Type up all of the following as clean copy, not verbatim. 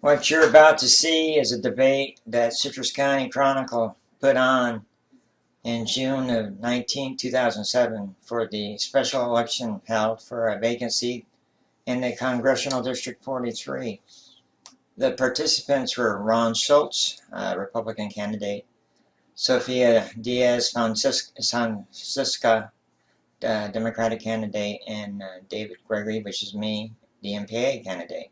What you're about to see is a debate that Citrus County Chronicle put on in June of 2007 for the special election held for a vacancy in the Congressional District 43. The participants were Ron Schultz, Republican candidate, Sofia Diaz-Francisca, Democratic candidate, and David Gregory, which is me, the MPA candidate.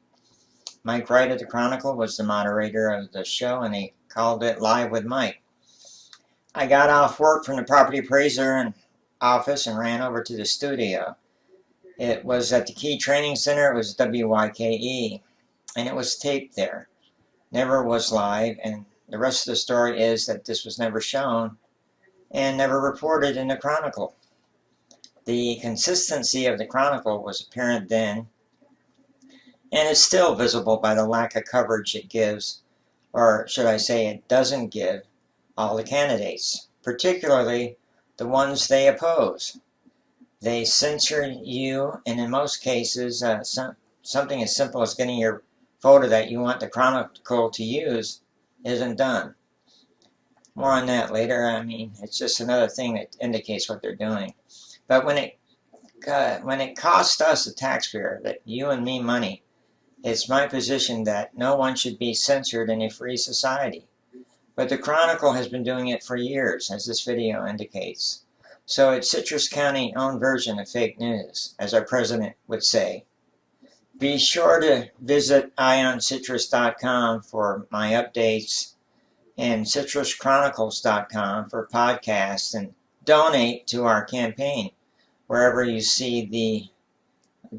Mike Wright of the Chronicle was the moderator of the show, and he called it Live with Mike. I got off work from the property appraiser office and ran over to the studio. It was at the Key Training Center. It was WYKE, and it was taped there. Never was live, and the rest of the story is that this was never shown and never reported in the Chronicle. The consistency of the Chronicle was apparent then, and is still visible by the lack of coverage it gives, or should I say it doesn't give, all the candidates, particularly the ones they oppose. They censor you, and in most cases, something as simple as getting your photo that you want the Chronicle to use isn't done. More on that later. I mean, it's just another thing that indicates what they're doing. But when it costs us, the taxpayer, that you and me money, it's my position that no one should be censored in a free society. But the Chronicle has been doing it for years, as this video indicates. So it's Citrus County's own version of fake news, as our president would say. Be sure to visit ioncitrus.com for my updates and citruschronicles.com for podcasts, and donate to our campaign wherever you see the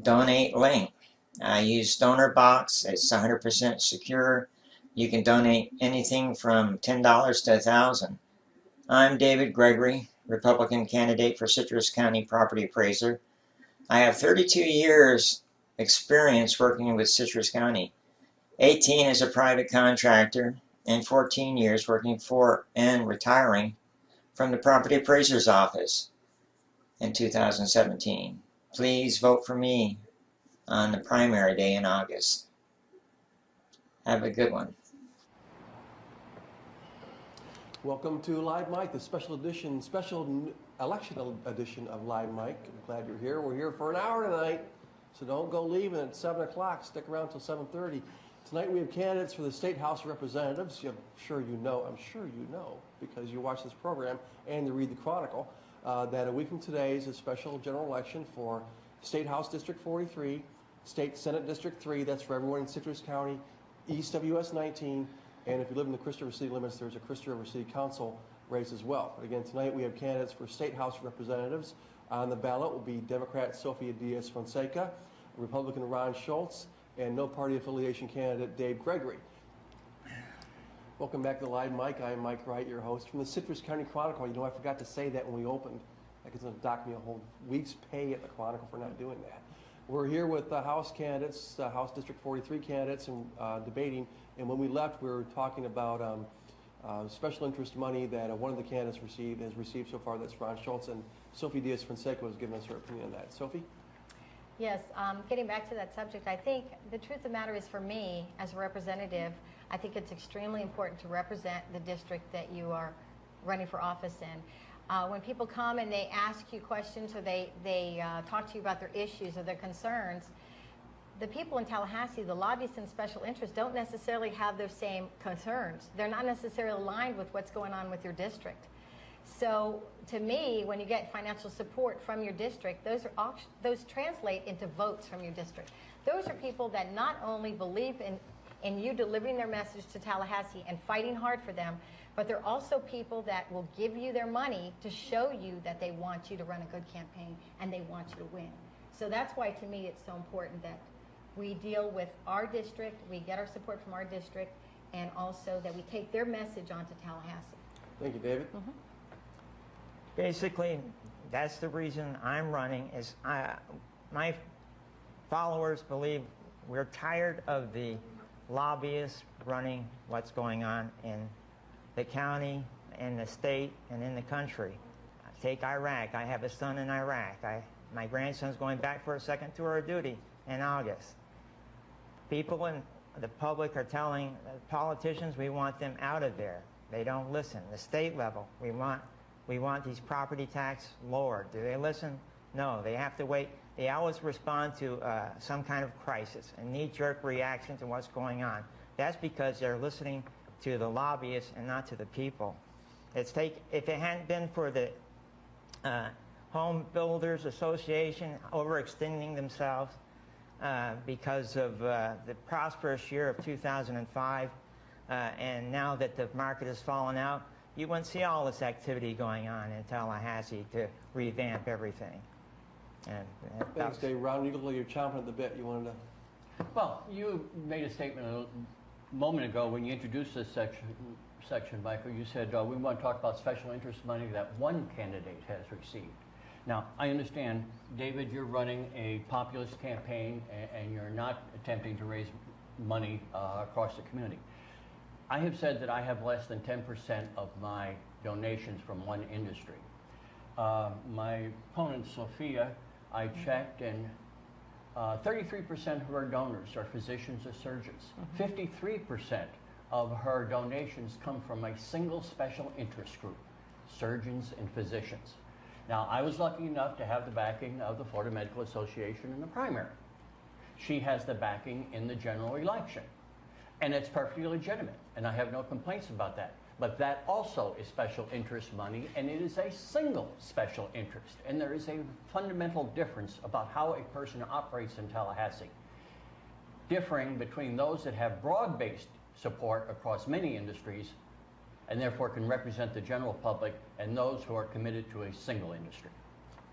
donate link. I use DonorBox. It's 100% secure. You can donate anything from $10 to $1,000. I'm David Gregory, Republican candidate for Citrus County Property Appraiser. I have 32 years experience working with Citrus County, 18 as a private contractor, and 14 years working for and retiring from the Property Appraiser's office in 2017. Please vote for me on the primary day in August. Have a good one. Welcome to Live Mike, the special election edition of Live Mike. I'm glad you're here. We're here for an hour tonight, so don't go leaving at 7 o'clock. Stick around till 7:30. Tonight we have candidates for the State House of Representatives. I'm sure you know, because you watch this program and you read the Chronicle, that a week from today is a special general election for State House District 43, State Senate District 3, that's for everyone in Citrus County, east of US 19, and if you live in the Crystal River City limits, there's a Crystal River City Council race as well. But again, tonight we have candidates for State House of Representatives. On the ballot will be Democrat Sofia Diaz-Fonseca, Republican Ron Schultz, and no party affiliation candidate Dave Gregory. Welcome back to Live Mike. I'm Mike Wright, your host from the Citrus County Chronicle. You know, I forgot to say that when we opened. Like it's going to dock me a whole week's pay at the Chronicle for not doing that. We're here with the House candidates, House District 43 candidates, and debating. And when we left, we were talking about special interest money that one of the candidates has received so far. That's Ron Schultz, and Sophie Diaz-Fonseca was giving us her opinion on that. Sophie? Yes, getting back to that subject, I think the truth of the matter is, for me, as a representative, I think it's extremely important to represent the district that you are running for office in. When people come and they ask you questions, or they talk to you about their issues or their concerns, the people in Tallahassee, the lobbyists and special interests, don't necessarily have those same concerns. They're not necessarily aligned with what's going on with your district. So to me, when you get financial support from your district, those translate into votes from your district. Those are people that not only believe in you delivering their message to Tallahassee and fighting hard for them, but they're also people that will give you their money to show you that they want you to run a good campaign and they want you to win. So that's why, to me, it's so important that we deal with our district, we get our support from our district, and also that we take their message on to Tallahassee. Thank you, David. Mm-hmm. Basically, that's the reason I'm running. Is my followers believe we're tired of the lobbyists running what's going on in the county, in the state, and in the country. Take Iraq. I have a son in Iraq. My grandson's going back for a second tour of duty in August. People in the public are telling politicians we want them out of there. They don't listen. The state level, we want these property tax lowered. Do they listen? No, they have to wait. They always respond to some kind of crisis, a knee-jerk reaction to what's going on. That's because they're listening to the lobbyists and not to the people. If it hadn't been for the Home Builders Association overextending themselves because of the prosperous year of 2005, and now that the market has fallen out, you wouldn't see all this activity going on in Tallahassee to revamp everything. And Thanks, Dave. Ron, you're chomping at the bit. You wanted to... Well, you made a statement a moment ago when you introduced this section, Michael. You said we want to talk about special interest money that one candidate has received. Now, I understand, David, you're running a populist campaign and you're not attempting to raise money across the community. I have said that I have less than 10% of my donations from one industry. My opponent, Sophia, I checked, and 33% of her donors are physicians or surgeons. 53% of her donations come from a single special interest group, surgeons and physicians. Now, I was lucky enough to have the backing of the Florida Medical Association in the primary. She has the backing in the general election. And it's perfectly legitimate, and I have no complaints about that. But that also is special interest money, and it is a single special interest. And there is a fundamental difference about how a person operates in Tallahassee, differing between those that have broad-based support across many industries and therefore can represent the general public, and those who are committed to a single industry.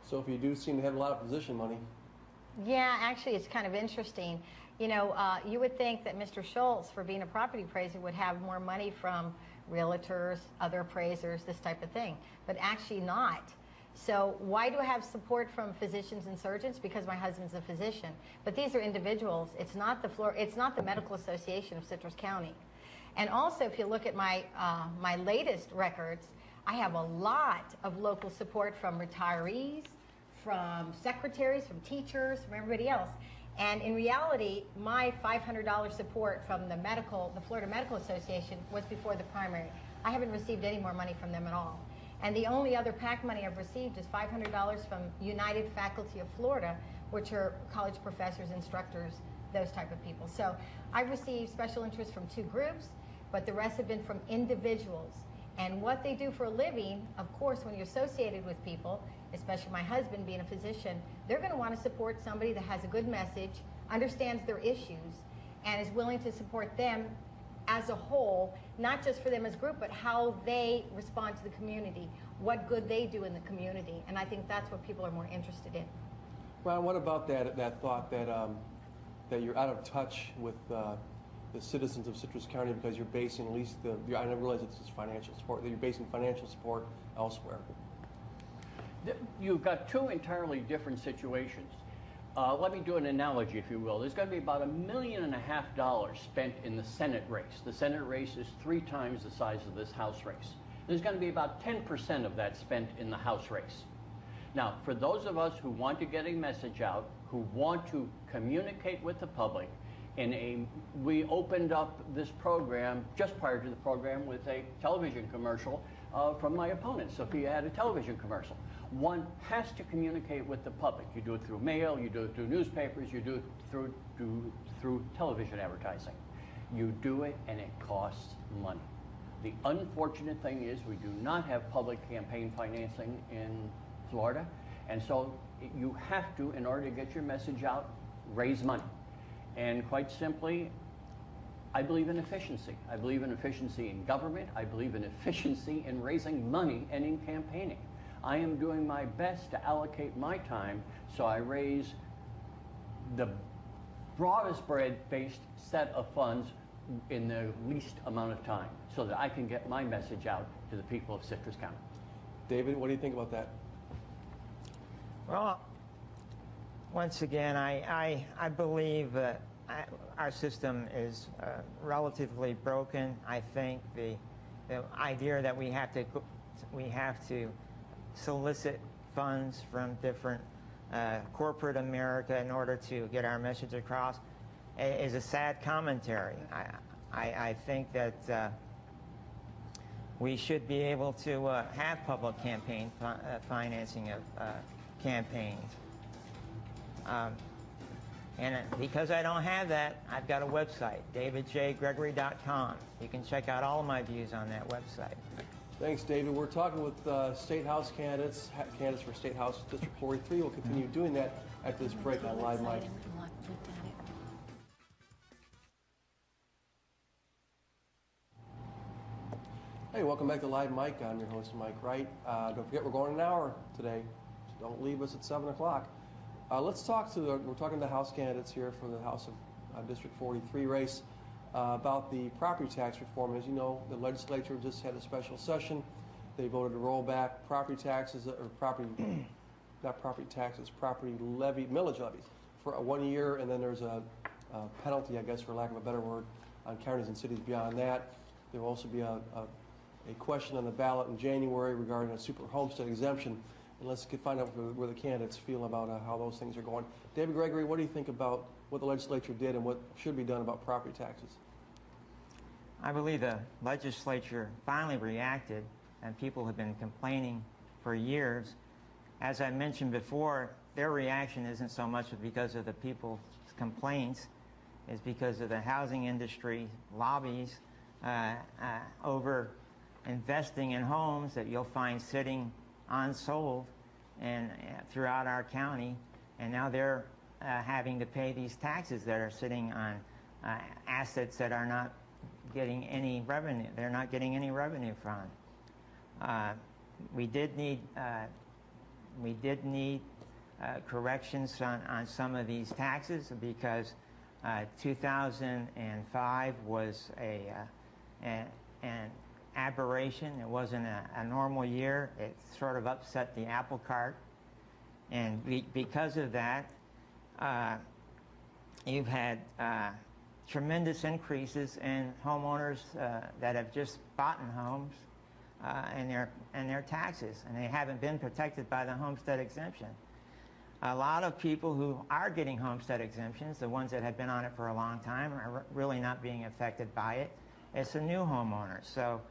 So if you do seem to have a lot of position money. Yeah, actually, it's kind of interesting. You know, you would think that Mr. Schultz, for being a property appraiser, would have more money from realtors, other appraisers, this type of thing, but actually not. So why do I have support from physicians and surgeons? Because my husband's a physician. But these are individuals. It's not the Medical Association of Citrus County. And also, if you look at my my latest records, I have a lot of local support from retirees, from secretaries, from teachers, from everybody else. And in reality, my $500 support from the Florida Medical Association was before the primary. I haven't received any more money from them at all. And the only other PAC money I've received is $500 from United Faculty of Florida, which are college professors, instructors, those type of people. So I received special interest from 2 groups, but the rest have been from individuals. And what they do for a living, of course, when you're associated with people, especially my husband being a physician, they're going to want to support somebody that has a good message, understands their issues, and is willing to support them as a whole, not just for them as a group, but how they respond to the community, what good they do in the community. And I think that's what people are more interested in. Ron, what about that thought that that you're out of touch with the citizens of Citrus County because you're basing at least I never realized that this is financial support, that you're basing financial support elsewhere? You've got 2 entirely different situations. Let me do an analogy, if you will. There's going to be about $1.5 million spent in the Senate race. The Senate race is 3 times the size of this House race. There's going to be about 10% of that spent in the House race. Now, for those of us who want to get a message out, who want to communicate with the public, we opened up this program just prior to the program with a television commercial from my opponent. Sophia had a television commercial. One has to communicate with the public. You do it through mail, you do it through newspapers, you do it through television advertising. You do it and it costs money. The unfortunate thing is we do not have public campaign financing in Florida, and so you have to, in order to get your message out, raise money. And quite simply, I believe in efficiency. I believe in efficiency in government. I believe in efficiency in raising money and in campaigning. I am doing my best to allocate my time so I raise the broadest based set of funds in the least amount of time so that I can get my message out to the people of Citrus County. David, what do you think about that? Well, once again, I believe that our system is relatively broken. I think the idea that we have to solicit funds from different corporate America in order to get our message across, is a sad commentary. I think that we should be able to have public campaign financing of campaigns. And because I don't have that, I've got a website, davidjgregory.com. You can check out all of my views on that website. Thanks, David. We're talking with State House candidates for State House District 43. We'll continue doing that after this break on Live Mike. Hey, welcome back to Live Mike. I'm your host, Mike Wright. Don't forget, we're going an hour today, so don't leave us at 7 o'clock. Let's talk to, we're talking to the House candidates here for the House of District 43 race about the property tax reform. As you know, the legislature just had a special session. They voted to roll back property taxes, or property, not property taxes, property levy, millage levies for 1 year, and then there's a penalty, I guess, for lack of a better word, on counties and cities beyond that. There will also be a question on the ballot in January regarding a super homestead exemption. And let's find out where the candidates feel about how those things are going. David Gregory, what do you think about what the legislature did and what should be done about property taxes? I believe the legislature finally reacted, and people have been complaining for years. As I mentioned before, their reaction isn't so much because of the people's complaints, it's because of the housing industry lobbies over investing in homes that you'll find sitting unsold and throughout our county, and now they're having to pay these taxes that are sitting on assets that are not getting any revenue. They're not getting any revenue from. We did need corrections on some of these taxes because 2005 was an aberration. It wasn't a normal year. It sort of upset the apple cart. And because of that, you've had tremendous increases in homeowners that have just bought homes and their taxes, and they haven't been protected by the homestead exemption. A lot of people who are getting homestead exemptions, the ones that have been on it for a long time, are really not being affected by it. It's the new homeowners. So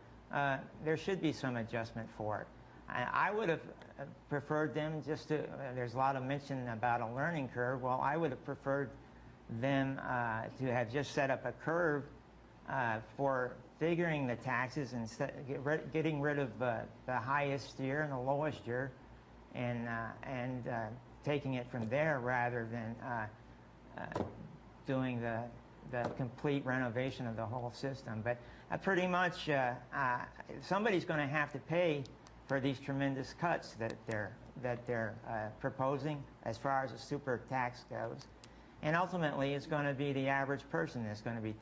there should be some adjustment for it. I would have preferred them just to, there's a lot of mention about a learning curve. Well, I would have preferred them to have just set up a curve for figuring the taxes and getting rid of the highest year and the lowest year and taking it from there rather than doing the complete renovation of the whole system. But pretty much somebody's going to have to pay for these tremendous cuts that they're proposing as far as the super tax goes. And ultimately, it's going to be the average person that's going to be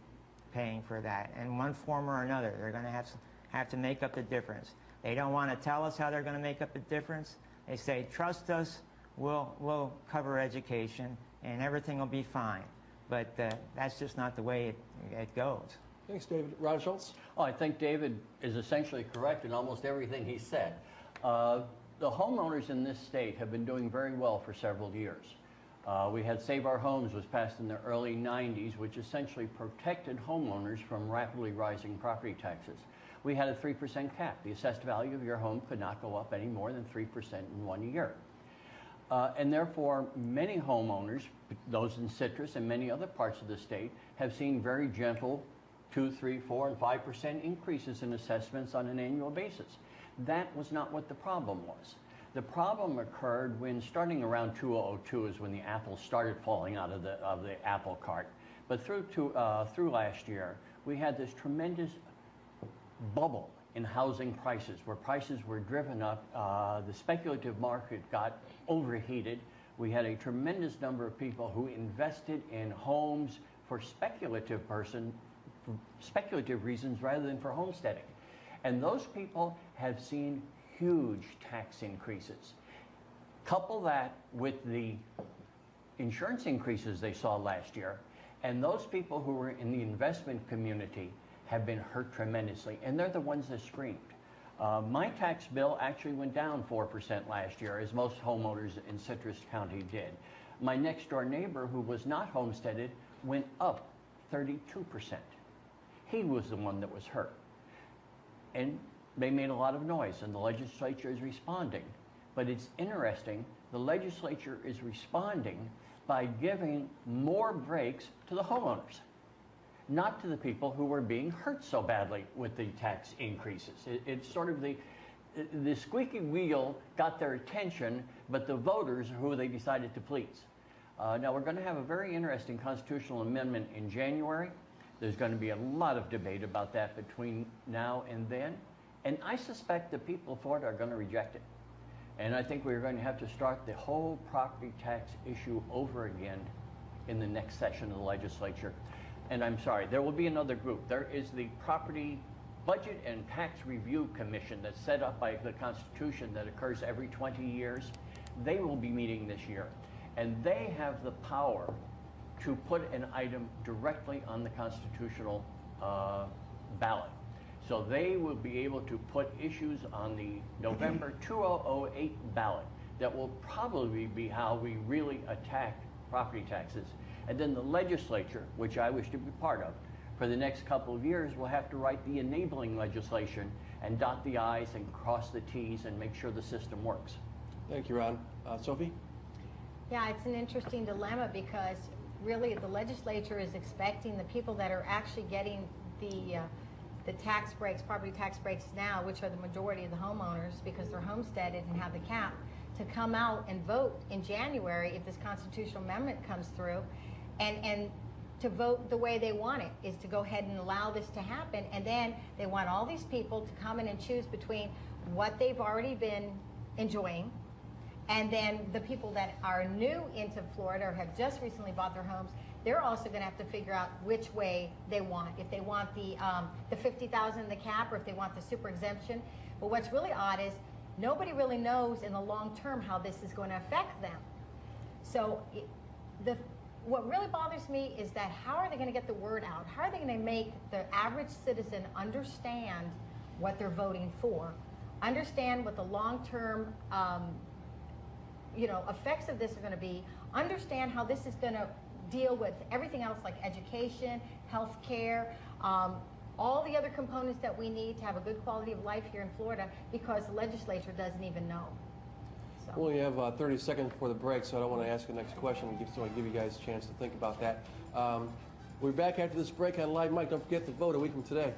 paying for that in one form or another. They're going to have to make up the difference. They don't want to tell us how they're going to make up the difference. They say, trust us, we'll cover education, and everything will be fine. But that's just not the way it goes. Thanks, David. Ron Schultz? Oh, I think David is essentially correct in almost everything he said. The homeowners in this state have been doing very well for several years. We had Save Our Homes was passed in the early 90s, which essentially protected homeowners from rapidly rising property taxes. We had a 3% cap. The assessed value of your home could not go up any more than 3% in 1 year. And therefore, many homeowners, those in Citrus and many other parts of the state, have seen very gentle 2, 3, 4, and 5% increases in assessments on an annual basis. That was not what the problem was. The problem occurred when, starting around 2002 is when the apples started falling out of the apple cart. But through last year, we had this tremendous bubble in housing prices, where prices were driven up. The speculative market got overheated. We had a tremendous number of people who invested in homes for speculative reasons rather than for homesteading. And those people have seen huge tax increases. Couple that with the insurance increases they saw last year, and those people who were in the investment community have been hurt tremendously, and they're the ones that screamed. My tax bill actually went down 4% last year, as most homeowners in Citrus County did. My next door neighbor, who was not homesteaded, went up 32%. He was the one that was hurt. And they made a lot of noise, and the legislature is responding. But it's interesting, the legislature is responding by giving more breaks to the homeowners, not to the people who were being hurt so badly with the tax increases. It's sort of the squeaky wheel got their attention, but the voters are who they decided to please. Now, we're going to have a very interesting constitutional amendment in January. There's going to be a lot of debate about that between now and then. And I suspect the people of Florida are going to reject it. And I think we're going to have to start the whole property tax issue over again in the next session of the legislature. And I'm sorry, there will be another group. There is the Property Budget and Tax Review Commission that's set up by the Constitution that occurs every 20 years. They will be meeting this year. And they have the power to put an item directly on the constitutional ballot. So they will be able to put issues on the November 2008 ballot that will probably be how we really attack property taxes. And then the legislature, which I wish to be part of, for the next couple of years will have to write the enabling legislation and dot the I's and cross the T's and make sure the system works. Thank you, Ron. Sophie? Yeah, it's an interesting dilemma because really the legislature is expecting the people that are actually getting the tax breaks, property tax breaks now, which are the majority of the homeowners because they're homesteaded and have the cap, to come out and vote in January if this constitutional amendment comes through, and to vote the way they want it, is to go ahead and allow this to happen. And then they want all these people to come in and choose between what they've already been enjoying and then the people that are new into Florida or have just recently bought their homes. They're also going to have to figure out which way they want. If they want the $50,000 the cap, or if they want the super exemption. But what's really odd is nobody really knows in the long term how this is going to affect them. So what really bothers me is that how are they going to get the word out? How are they going to make the average citizen understand what they're voting for, understand what the long-term effects of this are going to be, understand how this is going to deal with everything else like education, health care, all the other components that we need to have a good quality of life here in Florida, because the legislature doesn't even know. So. We only have 30 seconds before the break, so I don't want to ask the next question. So I give you guys a chance to think about that. We're back after this break on Live Mic. Don't forget to vote a week from today.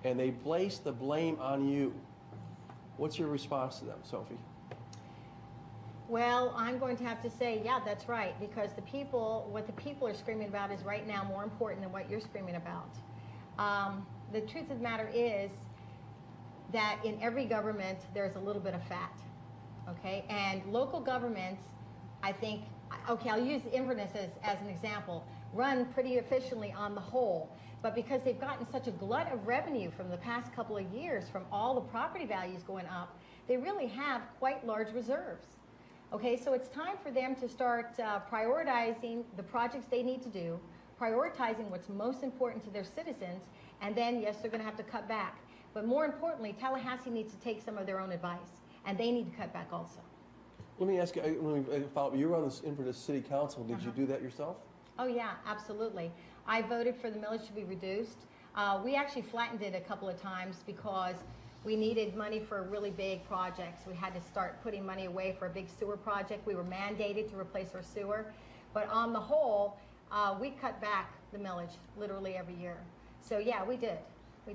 And they place the blame on you. What's your response to them, Sophie? Well, I'm going to have to say, yeah, that's right, because what the people are screaming about is right now more important than what you're screaming about. The truth of the matter is that in every government, there's a little bit of fat, okay? And local governments, I think, okay, I'll use Inverness as an example, run pretty efficiently on the whole. But because they've gotten such a glut of revenue from the past couple of years from all the property values going up, they really have quite large reserves. Okay, so it's time for them to start prioritizing the projects they need to do, prioritizing what's most important to their citizens, and then, yes, they're going to have to cut back. But more importantly, Tallahassee needs to take some of their own advice, and they need to cut back also. Let me ask you, you were on this Inverness City Council. Did you do that yourself? Oh, yeah, absolutely. I voted for the millage to be reduced. We actually flattened it a couple of times because we needed money for really big projects. We had to start putting money away for a big sewer project. We were mandated to replace our sewer. But on the whole, we cut back the millage literally every year. So, yeah, we did.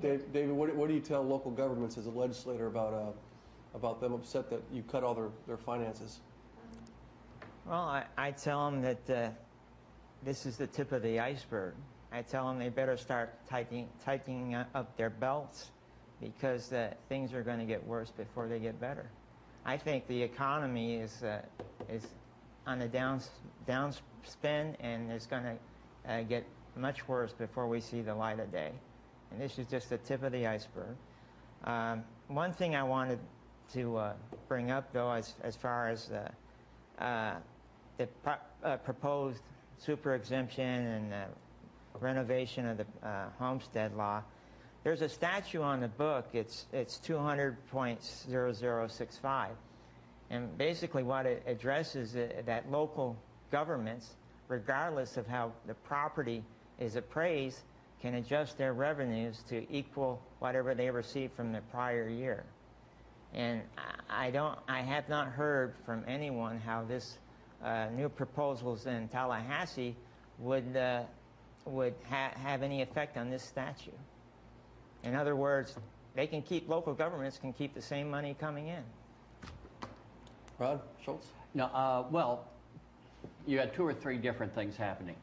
David, what do you tell local governments as a legislator about them upset that you cut all their finances? Well, I tell them that this is the tip of the iceberg. I tell them they better start tightening up their belts because things are going to get worse before they get better. I think the economy is on a downspin, and it's going to get much worse before we see the light of day. and this is just the tip of the iceberg. One thing I wanted to bring up, though, as far as the proposed super exemption and renovation of the homestead law, there's a statute on the book. It's 200.0065, and basically what it addresses is that local governments, regardless of how the property is appraised, can adjust their revenues to equal whatever they received from the prior year. And I have not heard from anyone how this new proposals in Tallahassee would have any effect on this statute. In other words, local governments can keep the same money coming in. Ron Schultz? No, well, you had 2 or 3 different things happening.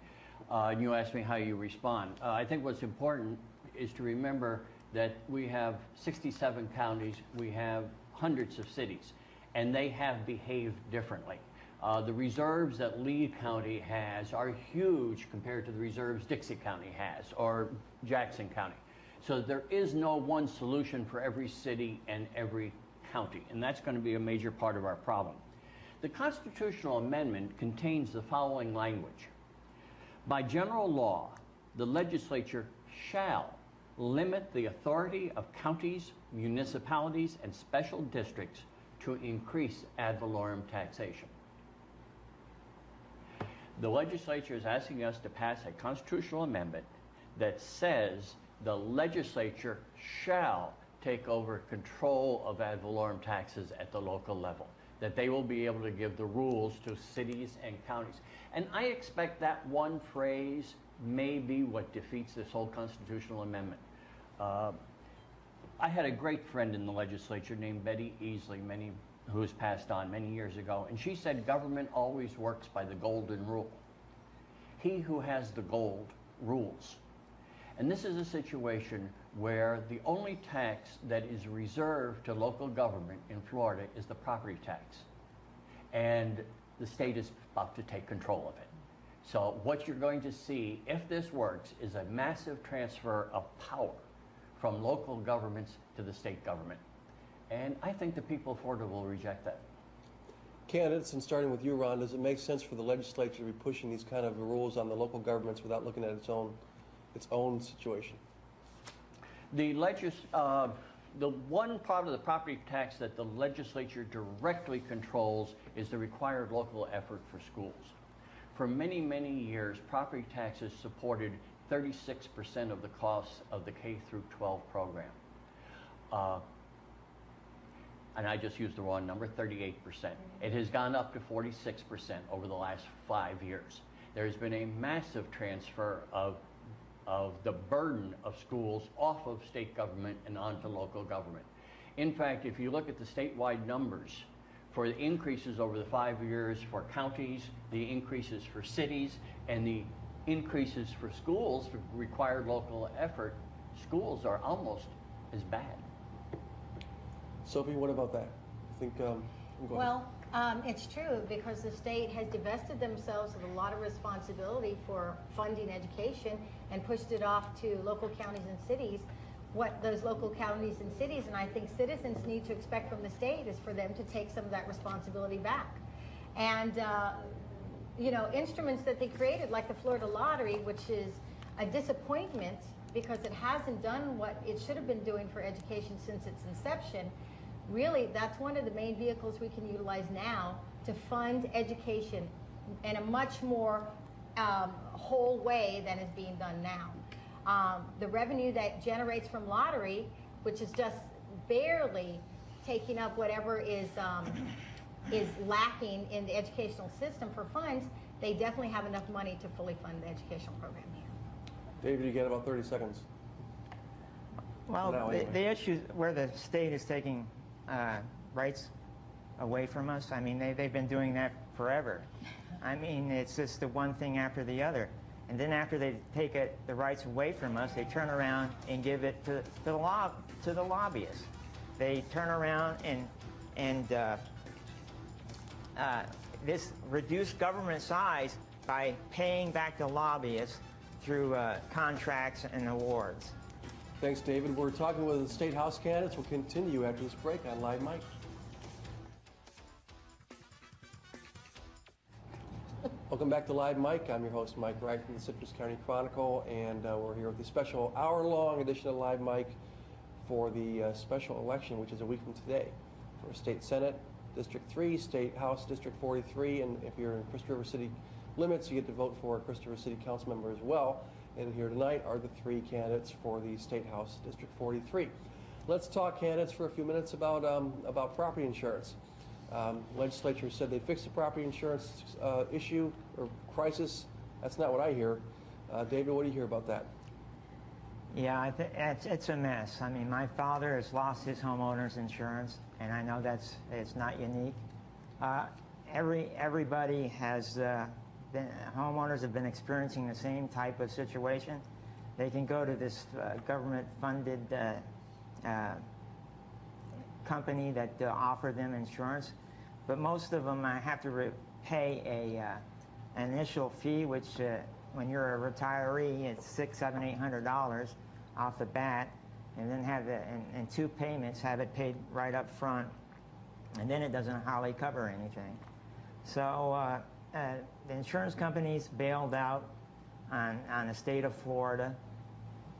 And you asked me how you respond. I think what's important is to remember that we have 67 counties, we have hundreds of cities, and they have behaved differently. The reserves that Lee County has are huge compared to the reserves Dixie County has, or Jackson County. So there is no one solution for every city and every county, and that's going to be a major part of our problem. The constitutional amendment contains the following language. By general law, the legislature shall limit the authority of counties, municipalities, and special districts to increase ad valorem taxation. The legislature is asking us to pass a constitutional amendment that says the legislature shall take over control of ad valorem taxes at the local level, that they will be able to give the rules to cities and counties. And I expect that one phrase may be what defeats this whole constitutional amendment. I had a great friend in the legislature named Betty Easley, who's passed on many years ago, and she said government always works by the golden rule. He who has the gold rules. And this is a situation where the only tax that is reserved to local government in Florida is the property tax. And the state is about to take control of it. So what you're going to see, if this works, is a massive transfer of power from local governments to the state government. And I think the people of Florida will reject that. Candidates, and starting with you, Ron, does it make sense for the legislature to be pushing these kind of rules on the local governments without looking at its own situation? The one part of the property tax that the legislature directly controls is the required local effort for schools. For many, many years, property taxes supported 36% of the costs of the K-12 program. And I just used the wrong number, 38%. It has gone up to 46% over the last 5 years. There's been a massive transfer of the burden of schools off of state government and onto local government. In fact, if you look at the statewide numbers for the increases over the 5 years for counties, the increases for cities, and the increases for schools for required local effort, schools are almost as bad. Sophie, what about that? I think, go ahead. Well, it's true because the state has divested themselves of a lot of responsibility for funding education and pushed it off to local counties and cities. What those local counties and cities, and I think citizens need to expect from the state, is for them to take some of that responsibility back. And, instruments that they created, like the Florida Lottery, which is a disappointment because it hasn't done what it should have been doing for education since its inception. Really, that's one of the main vehicles we can utilize now to fund education in a much more whole way than is being done now. The revenue that generates from lottery, which is just barely taking up whatever is lacking in the educational system for funds, they definitely have enough money to fully fund the educational program here. David, you get about 30 seconds. Well, the issue where the state is taking rights away from us, I mean, they've been doing that forever. I mean, it's just the one thing after the other. And then after they take the rights away from us, they turn around and give it to the lobbyists. They turn around and this reduced government size by paying back the lobbyists through contracts and awards. Thanks, David. We're talking with the State House candidates. We'll continue after this break on Live Mike. Welcome back to Live Mike. I'm your host, Mike Wright from the Citrus County Chronicle, and we're here with the special hour-long edition of Live Mike for the special election, which is a week from today, for State Senate, District 3, State House, District 43, and if you're in Crystal River City limits, you get to vote for a Crystal River City Council member as well. And here tonight are the three candidates for the State House, District 43. Let's talk, candidates, for a few minutes about property insurance. Legislature said they fixed the property insurance issue or crisis. That's not what I hear. David, what do you hear about that? Yeah, it's a mess. I mean, my father has lost his homeowner's insurance, and I know it's not unique. Everybody has homeowners have been experiencing the same type of situation. They can go to this government-funded company that offer them insurance, but most of them have to pay an initial fee, which when you're a retiree, it's $600, $700, $800 off the bat, and then have it in two payments, have it paid right up front, and then it doesn't hardly cover anything. So the insurance companies bailed out on the state of Florida.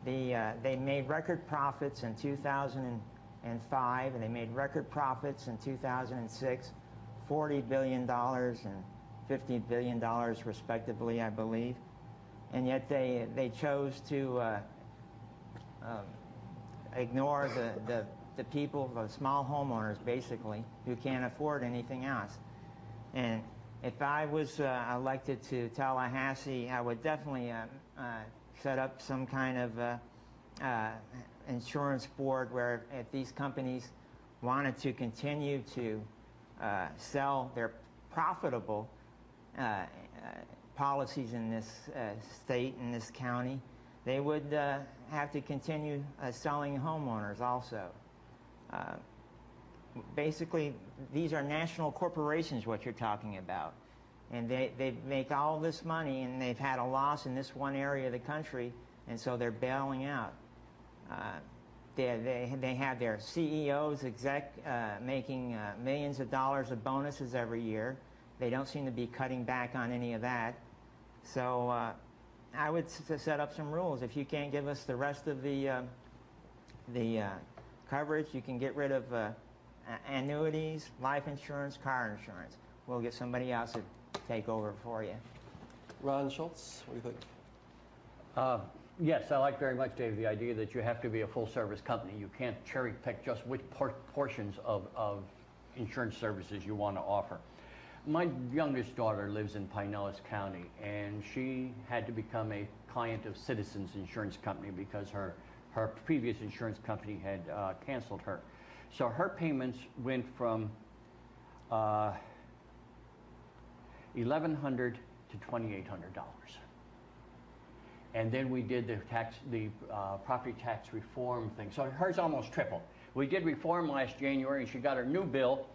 They made record profits in 2005, and they made record profits in 2006, $40 billion and $50 billion respectively, I believe. And yet they chose to ignore the people, the small homeowners basically, who can't afford anything else. And if I was elected to Tallahassee, I would definitely set up some kind of insurance board where if these companies wanted to continue to sell their profitable policies in this state, in this county, they would have to continue selling homeowners also. Basically, these are national corporations, what you're talking about. And they make all this money, and they've had a loss in this one area of the country, and so they're bailing out. They have their CEOs making millions of dollars of bonuses every year. They don't seem to be cutting back on any of that. So I would set up some rules. If you can't give us the rest of the coverage, you can get rid of annuities, life insurance, car insurance. We'll get somebody else to take over for you. Ron Schultz, what do you think? Yes, I like very much, Dave, the idea that you have to be a full-service company. You can't cherry-pick just which portions of insurance services you want to offer. My youngest daughter lives in Pinellas County, and she had to become a client of Citizens Insurance Company because her previous insurance company had canceled her. So her payments went from $1,100 to $2,800. And then we did the property tax reform thing. So hers almost tripled. We did reform last January, and she got her new bill,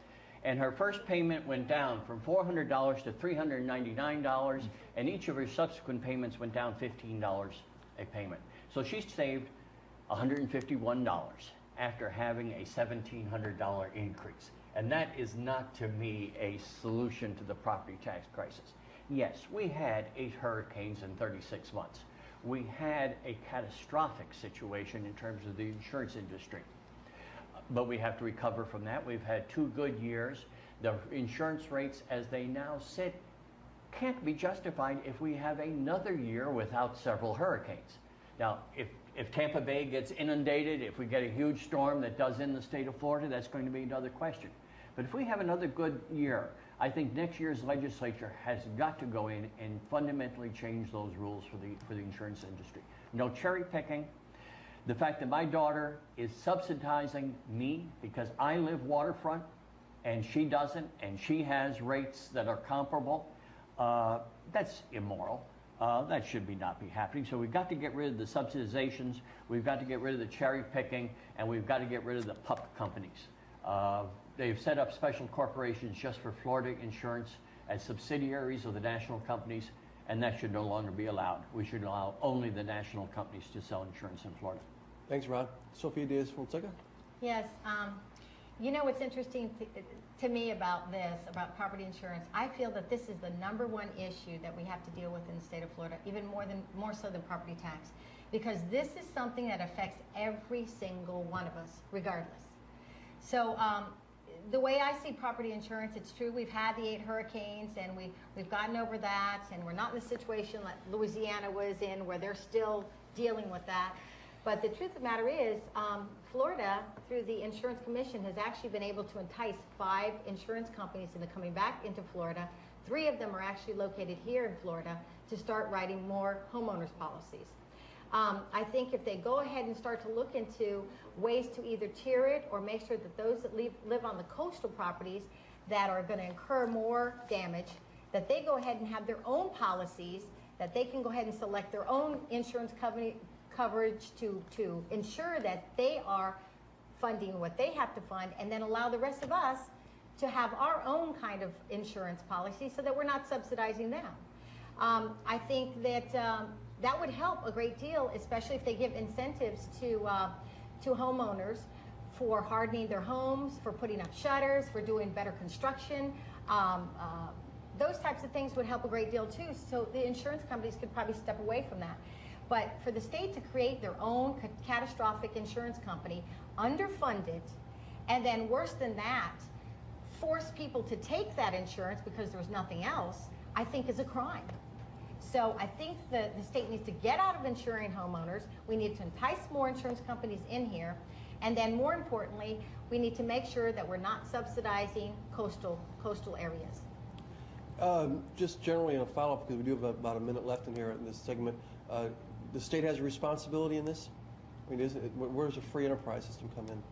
and her first payment went down from $400 to $399, and each of her subsequent payments went down $15 a payment. So she saved $151 after having a $1,700 increase. And that is not, to me, a solution to the property tax crisis. Yes, we had 8 hurricanes in 36 months. We had a catastrophic situation in terms of the insurance industry. But we have to recover from that. We've had 2 good years. The insurance rates, as they now sit, can't be justified if we have another year without several hurricanes. Now, if Tampa Bay gets inundated, if we get a huge storm that does in the state of Florida, that's going to be another question. But if we have another good year, I think next year's legislature has got to go in and fundamentally change those rules for the insurance industry. No cherry picking. The fact that my daughter is subsidizing me because I live waterfront and she doesn't, and she has rates that are comparable, that's immoral. That should not be happening. So we've got to get rid of the subsidizations, we've got to get rid of the cherry picking, and we've got to get rid of the pup companies. They've set up special corporations just for Florida insurance as subsidiaries of the national companies, and that should no longer be allowed. We should allow only the national companies to sell insurance in Florida. Thanks, Ron. Sophia Diaz-Fonseca? Yes. You know what's interesting to me about this, about property insurance, I feel that this is the #1 issue that we have to deal with in the state of Florida, even more so than property tax, because this is something that affects every single one of us, regardless. So the way I see property insurance, it's true we've had the 8 hurricanes and we've gotten over that, and we're not in the situation like Louisiana was in where they're still dealing with that. But the truth of the matter is, Florida, through the Insurance Commission, has actually been able to entice 5 insurance companies into coming back into Florida. 3 of them are actually located here in Florida to start writing more homeowners policies. I think if they go ahead and start to look into ways to either tier it or make sure that those that live on the coastal properties that are going to incur more damage, that they go ahead and have their own policies, that they can go ahead and select their own insurance coverage to ensure that they are funding what they have to fund, and then allow the rest of us to have our own kind of insurance policy so that we're not subsidizing them. I think that that would help a great deal, especially if they give incentives to homeowners for hardening their homes, for putting up shutters, for doing better construction. Those types of things would help a great deal too. So the insurance companies could probably step away from that. But for the state to create their own catastrophic insurance company, underfund it, and then worse than that, force people to take that insurance because there's nothing else, I think is a crime. So I think the state needs to get out of insuring homeowners. We need to entice more insurance companies in here. And then more importantly, we need to make sure that we're not subsidizing coastal areas. Just generally in a follow-up, because we do have about a minute left in here in this segment, the state has a responsibility in this? I mean, where does a free enterprise system come in?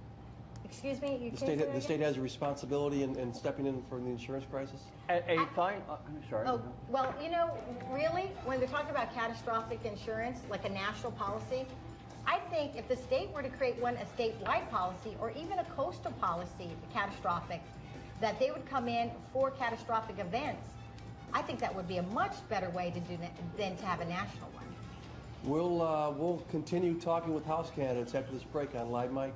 Excuse me? The state has a responsibility in stepping in for the insurance crisis? I'm sorry. Oh, well, you know, really, when they're talking about catastrophic insurance, like a national policy, I think if the state were to create a statewide policy or even a coastal policy, catastrophic, that they would come in for catastrophic events, I think that would be a much better way to do that than to have a national one. We'll continue talking with House candidates after this break on Live Mike.